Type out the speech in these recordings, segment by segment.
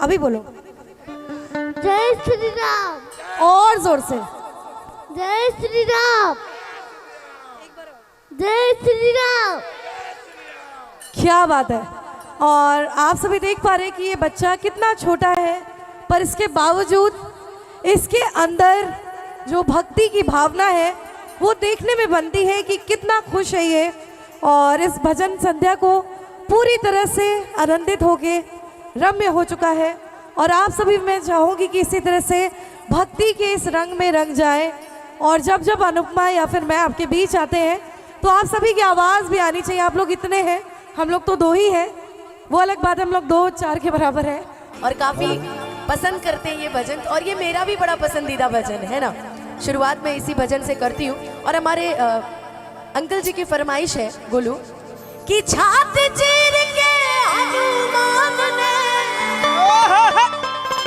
अभी बोलो। जय श्री राम। और जोर से। जय श्री राम। जय श्री राम। क्या बात है। और आप सभी देख पा रहे हैं कि ये बच्चा कितना छोटा है, पर इसके बावजूद इसके अंदर जो भक्ति की भावना है वो देखने में बनती है कि कितना खुश है ये, और इस भजन संध्या को पूरी तरह से आनंदित होके रम्य हो चुका है। और आप सभी मैं चाहूँगी कि इसी तरह से भक्ति के इस रंग में रंग जाए, और जब जब अनुपमा या फिर मैं आपके बीच आते हैं तो आप सभी की आवाज़ भी आनी चाहिए। आप लोग इतने हैं, हम लोग तो दो ही हैं, वो अलग बात है, हम लोग 2-4 के बराबर है और काफ़ी पसंद करते हैं ये भजन, और ये मेरा भी बड़ा पसंदीदा भजन है ना। शुरुआत में इसी भजन से करती हूँ, और हमारे अंकल जी की फरमाइश है गोलू कि छात चीर के हनुमान ने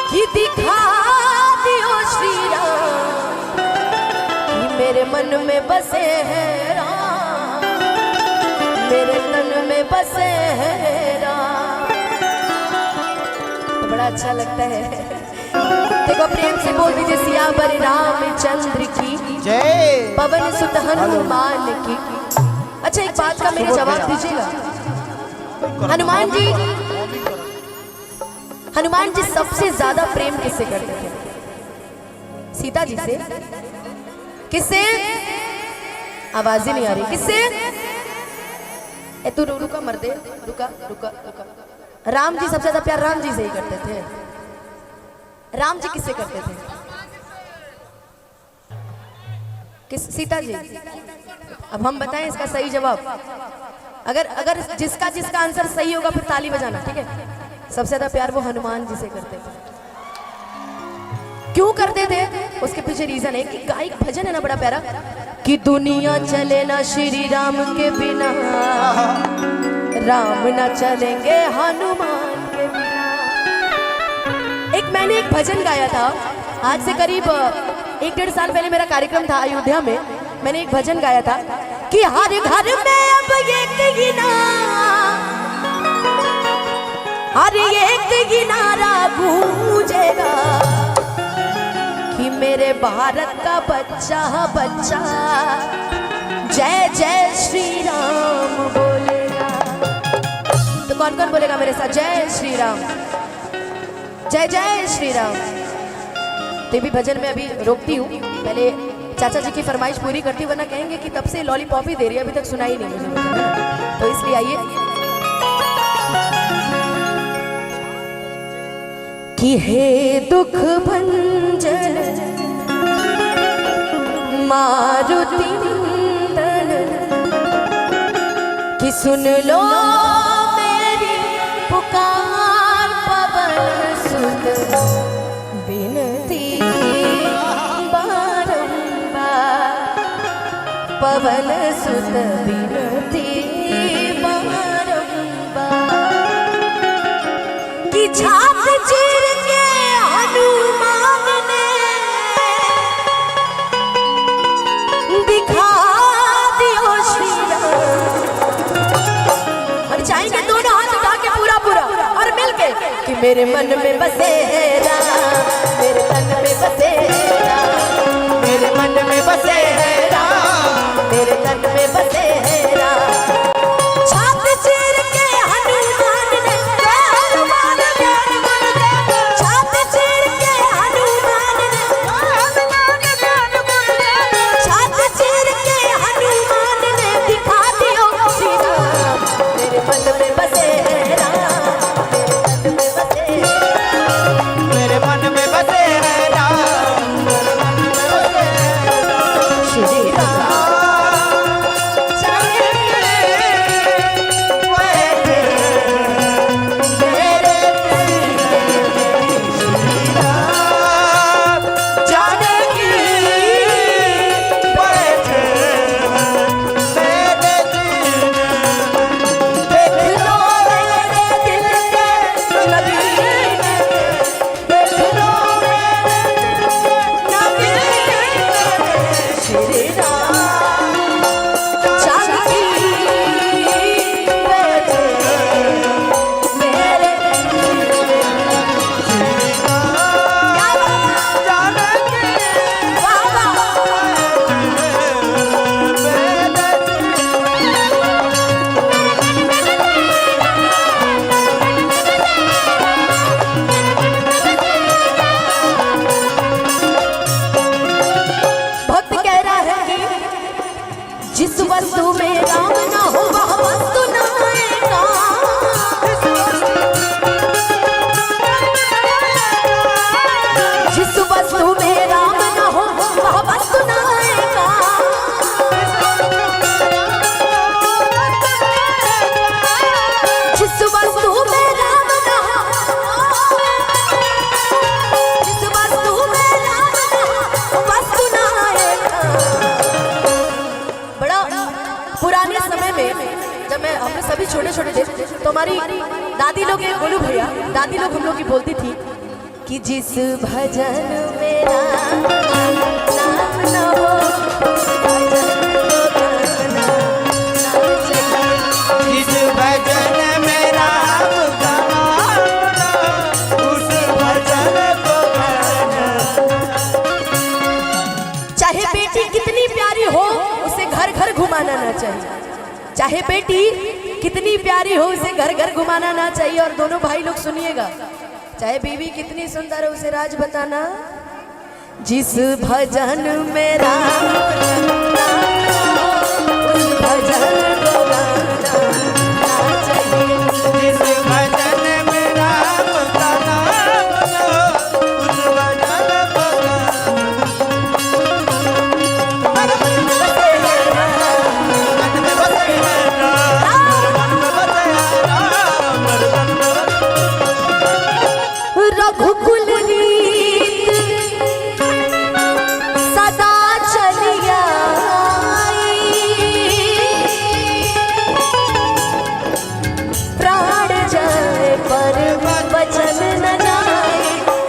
कि दिखा दियो श्री राम, कि मेरे मन में बसे हैं राम, मेरे तन में बसे हैं राम। तो बड़ा अच्छा लगता है। देखो प्रेम से बोल दीजिए सियावर रामचंद्र की जय, पवन सुत हनुमान की। अच्छा एक बात का मेरे जवाब दीजिएगा, हनुमान जी सबसे ज्यादा प्रेम किससे करते थे? सीता जी से? किससे? आवाज ही नहीं आ रही। किससे? ए तू रुका मर्दे, रुका रुका रुका। राम जी सबसे ज्यादा प्यार राम जी से ही करते थे। राम जी किससे करते थे? किस? सीता जी। अब हम बताएं इसका सही जवाब। अगर जिसका आंसर सही होगा फिर ताली बजाना, ठीक है? सबसे ज्यादा प्यार वो हनुमान जी से करते थे। क्यों करते थे? उसके पीछे रीजन है कि गायक भजन है ना बड़ा प्यारा, कि दुनिया चले ना श्री राम के बिना, राम ना चलेंगे हनुमान के बिना। मैंने एक भजन गाया था आज से करीब 1-1.5 साल पहले, मेरा कार्यक्रम था अयोध्या में। मैंने एक भजन गाया था कि हर घर में अब एक नारा गूंजेगा कि मेरे भारत का बच्चा बच्चा जय जय श्री राम बोलेगा। तो कौन कौन बोलेगा मेरे साथ जय श्री राम, जय जय श्री राम? तो भी भजन में अभी रोकती हूँ, पहले चाचा जी की फरमाइश पूरी करती हूँ, वरना कहेंगे कि तब से लॉलीपॉप ही दे रही है, अभी तक सुनाई नहीं मुझे। तो इसलिए आइए कि हे दुख भंजन मारुति नंदन, कि सुन लो मेरी पुकार, पवन सुत बिनती बारंबार, पवन सुत बिनती बारंबार, कि छात चीर के हनुमान ने दिखा दियो श्री राम। और चाहेंगे दोनों हाथ उठा के पूरा पूरा और मिलके कि मेरे मन में बसे हैं राम, मेरे तन में बसे हैं राम, मेरे मन में बसे हैं राम, मेरे तन में बसे हैं राम। छात चीर के हनुमान ने, हनुमान ज्ञान गुण दे, छात चीर के हनुमान ने, हनुमान ज्ञान गुण दे, छात चीर के हनुमान ने दिखा दियो श्री राम, मेरे मन में बसे हैं राम, मेरे तन में बसे हैं राम, मेरे मन में बसे हैं राम, मेरे मन में बसे हैं राम, श्री राम। हमारी दादी लोग, बोलू भैया, दादी लोग हम लोग की बोलती थी कि जिस भजन मेरा नाम न हो, उस भजन को गाना ना चाहिए। जिस भजन में राम का नाम, उस भजन को गाना। चाहे बेटी कितनी प्यारी हो, उसे घर घर घुमाना ना चाहिए। चाहे बेटी कितनी प्यारी हो, उसे घर घर घुमाना ना चाहिए। और दोनों भाई लोग सुनिएगा, चाहे बीवी कितनी सुंदर हो, उसे राज बताना। जिस भजन में राम नाम हो, उस भजन को गाना ना चाहिए। जिस भजन में राम का नाम हो, उस भजन को गाना। मन में बसे है राम, मन में बसे है राम, मन में बसे है राम, मन में बसे है राम। रघुकुल रीत सदा चली आई, प्राण जाए पर वचन न जाए।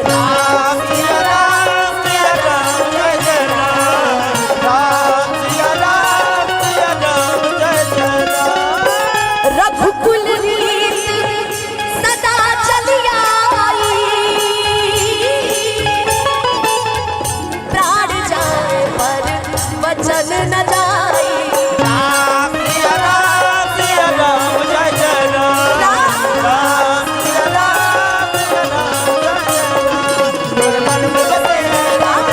राम सिया राम सिया राम जय जय राम, राम सिया राम सिया राम जय जय राम। रघुकुल रीत सदा चली आई, प्राण जाए पर वचन न जाए। राम सिया राम जय जय राम, राम सिया राम जय जय राम। मेरे मन में बसे है राम,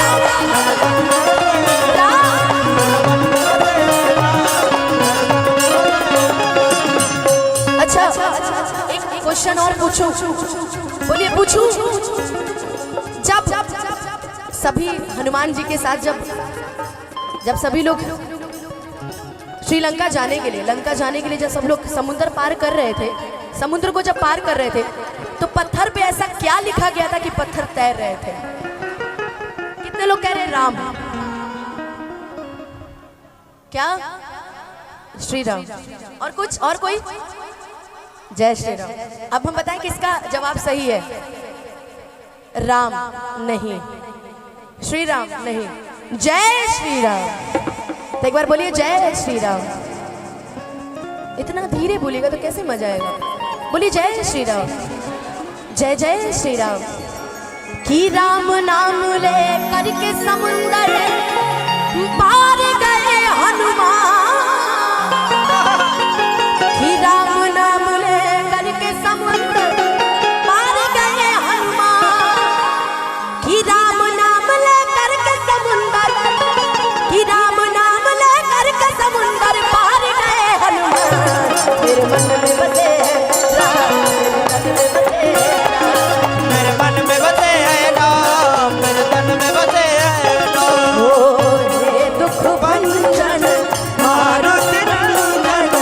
अच्छा एक क्वेश्चन और पूछूं? बोलिए पूछूं। जब सभी हनुमान जी के साथ जब सभी लोग श्रीलंका जाने के लिए, लंका जाने के लिए जब सब लोग समुद्र पार कर रहे थे, समुद्र को जब पार कर रहे थे, तो पत्थर पे ऐसा क्या लिखा गया था कि पत्थर तैर रहे थे? कितने लोग कह रहे हैं राम? क्या? श्री राम। और कुछ और कोई? जय श्री राम। अब हम बताएं किसका जवाब सही है? राम नहीं, श्री राम नहीं, जय श्री राम। तो एक बार बोलिए जय श्री राम। इतना धीरे बोलिएगा तो कैसे मजा आएगा? बोलिए जय श्री राम, जय जय श्री राम। कि राम नाम ले करके समुंदर पार गए हनुमान, कि राम नाम ले करके समुंदर पार गए हनुमान, कि राम नाम ले करके समुंदर, कि राम नाम ले करके समुंदर पार गए हनुमान। मेरे मन में बसे है राम, मेरे मन में बसे है राम, मेरे मन में बसे है राम, मेरे तन में बसे है राम। ओ हे दुख भंजन मारुति नंदन,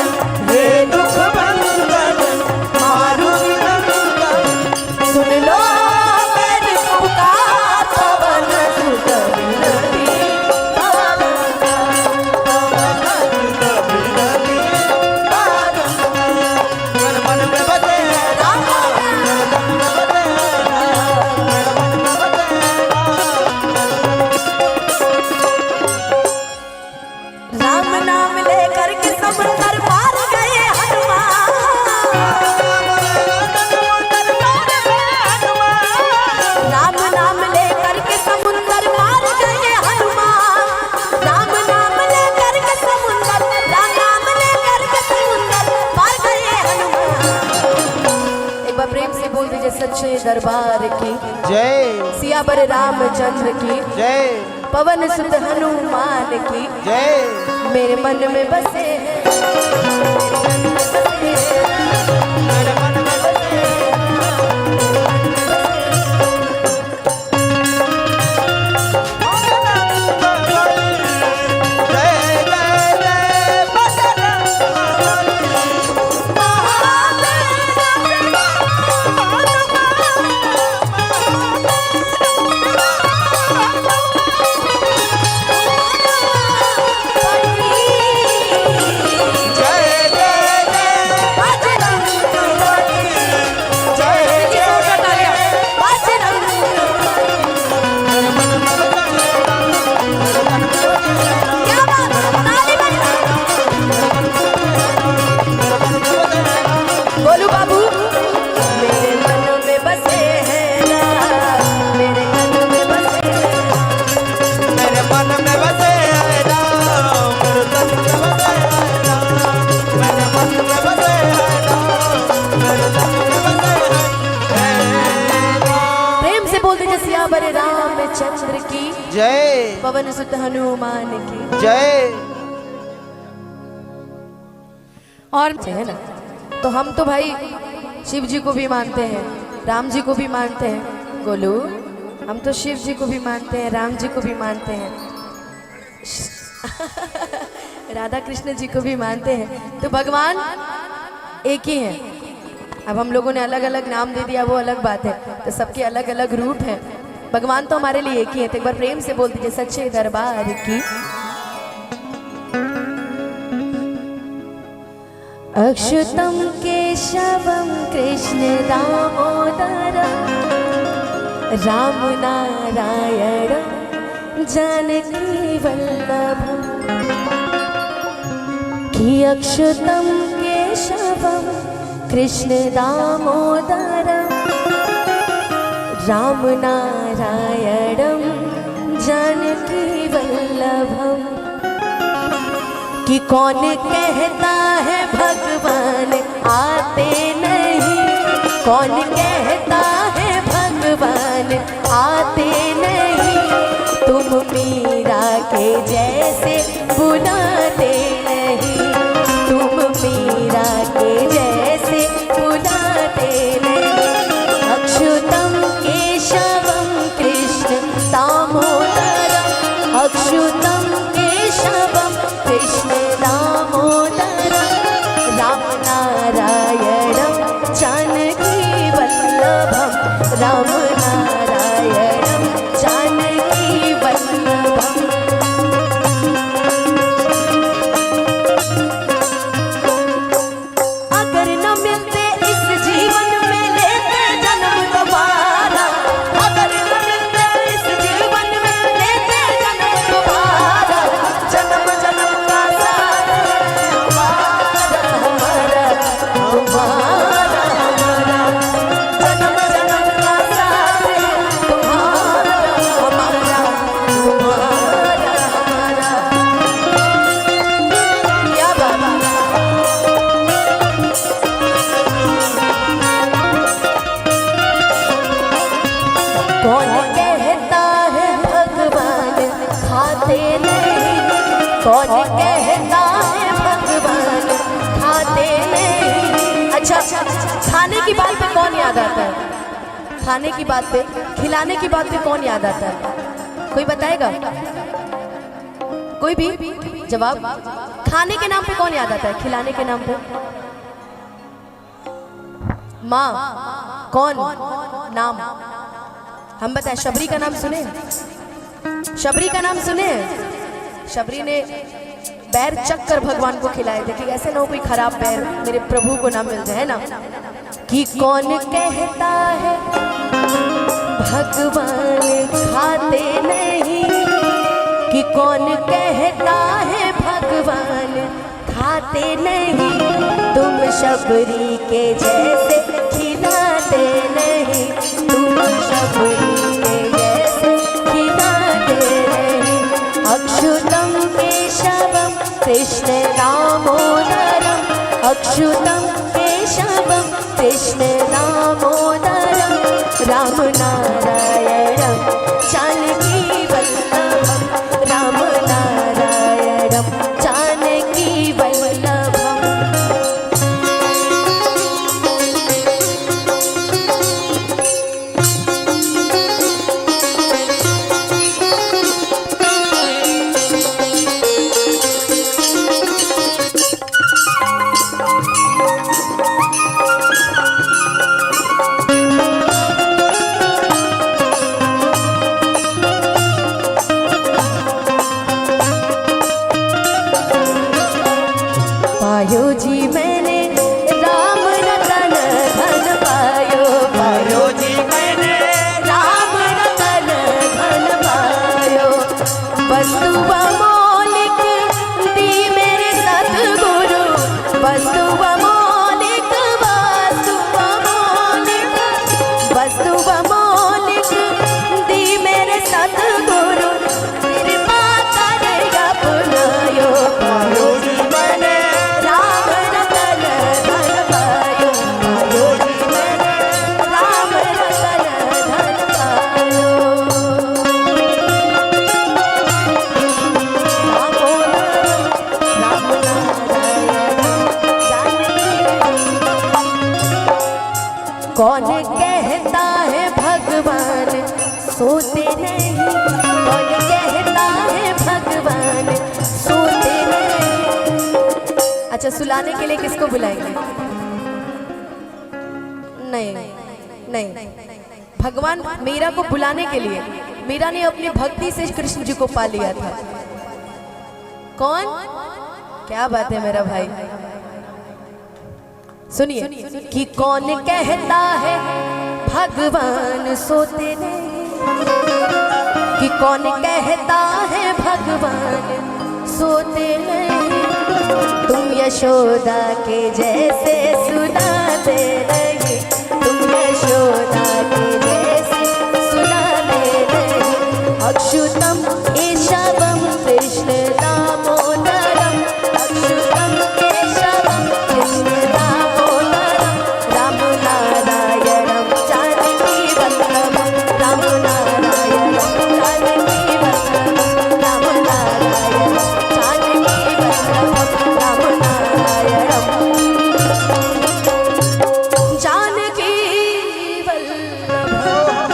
हे दुख भंजन मारुति नंदन। सुन लो मेरी पुकार, पवन सुत विनती, पवन सुत विनती पारंगा। मेरे मन में बसे है राम, मेरे तन में बसे है राम, मेरे मन में बसे है राम। राम नाम लेकर के समुंदर पार गए हनुमान, राम नाम लेकर के समुंदर पार गए हनुमान, राम नाम लेकर के समुंदर, राम नाम लेकर के समुंदर पार गए हनुमान। एक बार प्रेम से बोल दीजिए सच्चे दरबार की जय सियावर रामचंद्र की, जय पवन सुत हनुमान की। जय। मेरे मन में बसे हैं, मेरे मन में बसे है जय जय जय बजरंग बली। बोल दीजिए सियावर रामचंद्र की जय पवन सुत हनुमान की जय। और है ना, तो हम तो भाई शिव जी को भी मानते हैं, राम जी को भी मानते हैं। गोलू, हम तो शिव जी को भी मानते हैं, राम जी को भी मानते हैं, राधा कृष्ण जी को भी मानते हैं। तो भगवान एक ही हैं। अब हम लोगों ने अलग अलग नाम दे दिया, वो अलग बात है। तो सबके अलग अलग रूप हैं। भगवान तो हमारे लिए एक ही है। तो एक बार प्रेम से बोल दीजिए सच्चे दरबार की। अक्षुतम केशवम कृष्ण दामोदरम राम नारायण जानकी वल्लभम। कि अक्षुतम केशवम कृष्ण दामोदरम राम नारायणम जानकी वल्लभम। कि कौन कहता है भगवान आते नहीं, कौन कहता है भगवान आते नहीं, तुम मीरा के जैसे बुलाते नहीं, तुम मीरा के जैसे बुलाते नहीं। अक्षुतम केशवम कृष्ण दामोदरम, अक्षुतम केशवम कृष्ण दामोदरम राम नारायणम जानकी वल्लभम, राम नारायणम जानकी वल्लभम। अगर न मिलते इस जीवन में लेते जन्म दोबारा, अगर न मिलते इस जीवन में लेते जन्म दोबारा, जन्म जन्म का साथ हमारा हमारा तुम्हारा हमारा, जन्म जन्म का साथ तुम्हारा हमारा तुम्हारा हमारा। क्या बाबा कौन कहता है भगवान खाते नहीं, कौन कहता है भगवान खाते नहीं। अच्छा, खाने की बात पे कौन याद आता है? खाने की बात पे, खिलाने की बात पे कौन याद आता है? कोई बताएगा? कोई भी जवाब? खाने के नाम पे कौन याद आता है? खिलाने के नाम पे माँ। कौन नाम? हम बताएं। शबरी का नाम सुने? शबरी का नाम सुने? शबरी ने पैर चक कर भगवान को खिलाए थे कि ऐसे ना हो कोई खराब पैर मेरे प्रभु को ना मिल जाए, है ना। कि कौन कहता है भगवान खाते नहीं, कि कौन कहता है भगवान खाते नहीं, तुम शबरी के जैसे खिलाते नहीं, तुम शबरी के जैसे खिलाते नहीं। अक्षुतम केशवम कृष्ण दामोदरम, अक्षुतम केशवम कृष्ण दामोदरम राम नारायणम जानकी वल्लभम, राम नारायणम जानकी वल्लभम। सोते नहीं, कौन कहता है भगवान सोते नहीं। अच्छा, सुलाने के लिए किसको बुलाएंगे? नहीं नहीं, भगवान मीरा को बुलाने के लिए, मीरा ने अपनी भक्ति से कृष्ण जी को पा लिया था। कौन? क्या बात है मेरा भाई, सुनिए कि कौन कहता है भगवान सोते नहीं, कि कौन कहता है भगवान सोते नहीं। तुम यशोदा के जैसे सुनाते रहे, तुम यशोदा के जैसे सुनाते रहे। अच्युतम केशवम कृष्ण दामोदरम, अच्युतम केशवम कृष्ण दामोदरम, राम नारायणम जानकी वल्लभम, राम नारायणम जानकी वल्लभम, राम नारायणम जानकी वल्लभम, राम नारायणम जानकी वल्लभम।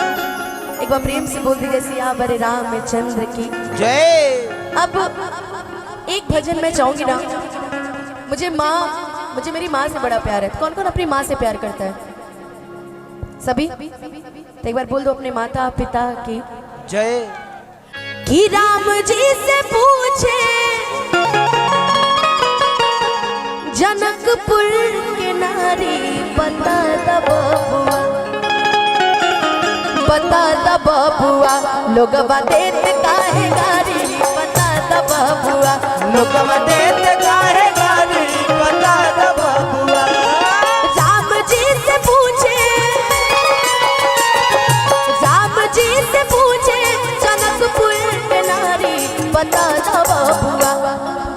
एक बार प्रेम से बोल दीजिए सियावर रामचंद्र की जय। अब एक भजन मैं चाहूंगी ना, मुझे मेरी माँ से बड़ा प्यार है। कौन कौन अपनी माँ से प्यार करता है? सभी? तो एक बार बोल दो अपने माता पिता की जय। कि राम जी से पूछे जनकपुर के नारी, बता द बबुआ, बता द बबुआ, लोगवा देत काहे गारी, बता द बबुआ, लोगवा देत काहे गारी, बता द बबुआ। राम जी से पूछे, राम जी से पूछे जनकपुर के नारी, बता द बबुआ,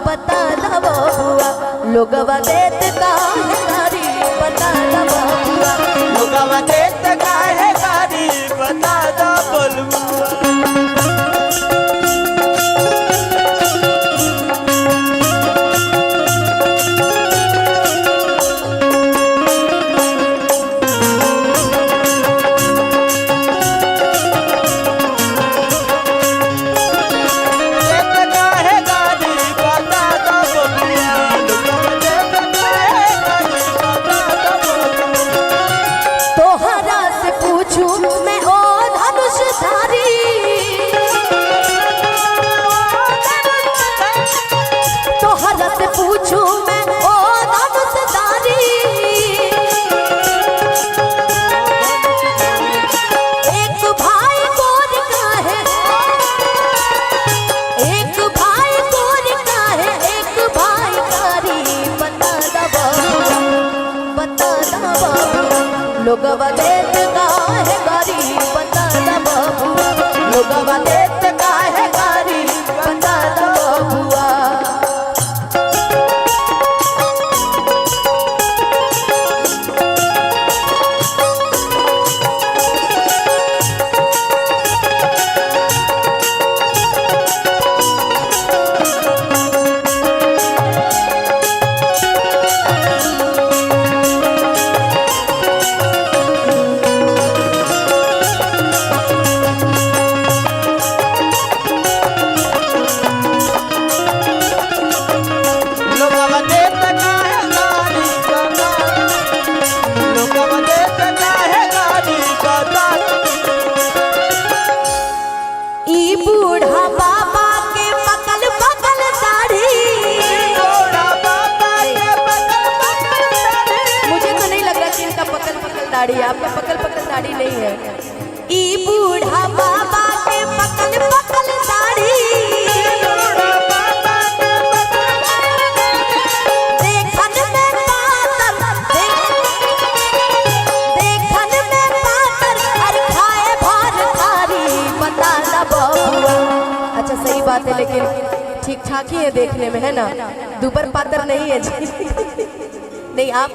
बता द बबुआ, लोगवा देत काहे गारी, बता द बबुआ। लोगवा देत काहे गारी, बता द बबुआ। तोहरा से पूछूं मैं ओ धनुषधारी, तोहरा से पूछूं मैं ओ धनुषधारी। एक भाई गोर का है, एक भाई गोर का है, एक भाई कारी, बता द बबुआ, बता द बबुआ, लोगवा देत काहे गारी, बता द बबुआ, लोगवा देत काहे गारी, बता द बबुआ। लोगवा देत काहे गारी, लोगवा देत काहे गारी, बता ई बूढ़ा बाबा के पकल पकल दाढ़ी, थोड़ा बाबा के बगल बगल तारे। मुझे तो नहीं लग रहा कि इनका पकल पकल दाढ़ी है, आपका पकल पकल दाढ़ी नहीं है। ई बूढ़ा बाबा के पकल पकल दाढ़ी, थोड़ा बाबा के बगल बगल तारे। देखन में पातर, देखन में पातर, अरे खाए भार थारी, बता द बबुआ। अच्छा सही बात है, लेकिन ठीक ठाक ही है देखने में, है ना? दुबर पातर नहीं है जी। नहीं आप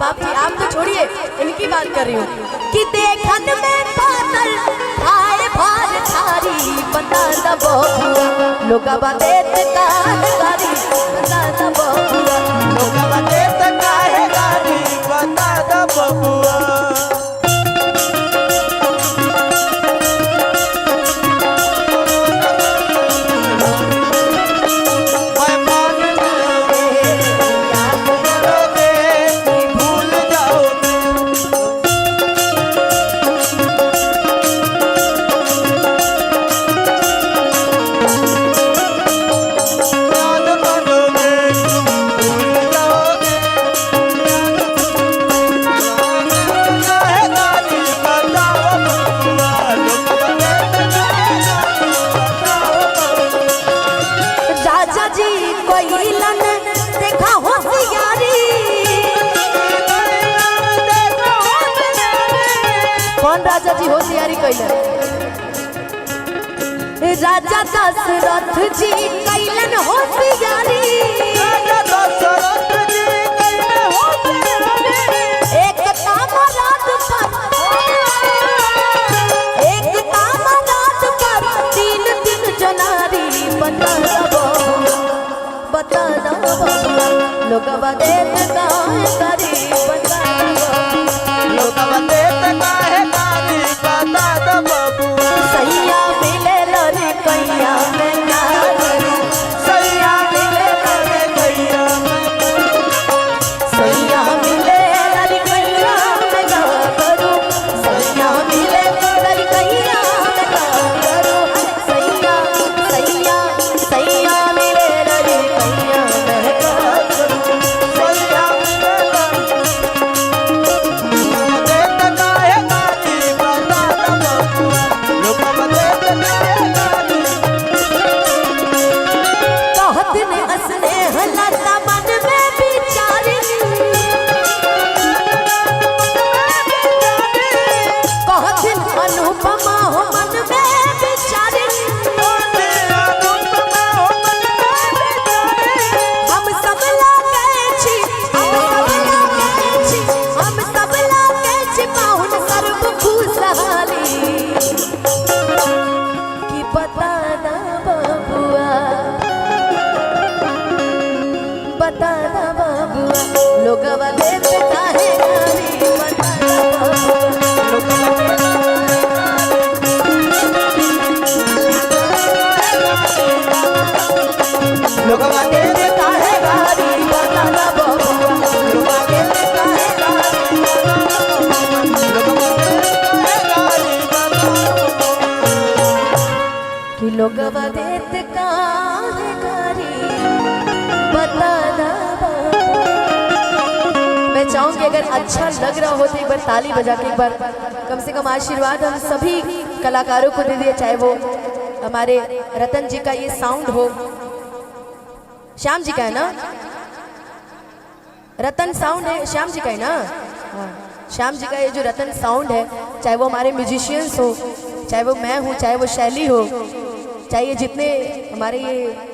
तो छोड़िए, इनकी बात कर रही हूँ कि देखन में पातर, खाए भार थारी, बता द बबुआ, लोगवा देत काहे गारी, बता द बबुआ। लोगवा देत काहे गारी, बता द बबुआ। कैलन राजा दशरथ जी कैलन होशियारी राजा दशरथ जी कैले होशियारी। एक तामरात पर तीन तीन जनारी बताना बबुआ लोगवा देत काहे करी बताना लोगवा देत काहे कारी बता द बबुआ। सैया मिले लरी कैया में नारी सैया मिले करे गैया सैया मिले लरी कैया में ना करू सैया मिले लरी कैया में ना करू सैया सैया सैया मिले लरी कैया में करू सैया मिले देत काहे कारी बता द बबुआ। लोगवा देत काहे कारी कहत ने स्नेह लता मन में बिचारी कहत अनुपमा हो मन में बिचारी हम सब लागे छी हम सब लागे छी पाहुन सर्व खुशहाली कि बता ना बबुआ बताना बबुआ लोगवा देत काहे कारी बताना बबुआ लोगवा देत काहे कारी बताना बबुआ लोगवा देत काहे कारी लोगवा देत काहे कारी कि लोगवा देत काहे कारी बताना बबुआ। मैं चाहूंगी अगर अच्छा लग रहा हो तो एक बार ताली बजा के एक बार कम से कम आशीर्वाद हम सभी कलाकारों को दे दिए, चाहे वो हमारे रतन जी का ये साउंड हो, श्याम जी का है ना, रतन साउंड है श्याम जी का है ना, हाँ श्याम जी का ये जो रतन साउंड है, चाहे वो हमारे म्यूजिशियंस हो, चाहे वो मैं हूँ, चाहे वो शैली हो, चाहे ये जितने हमारे ये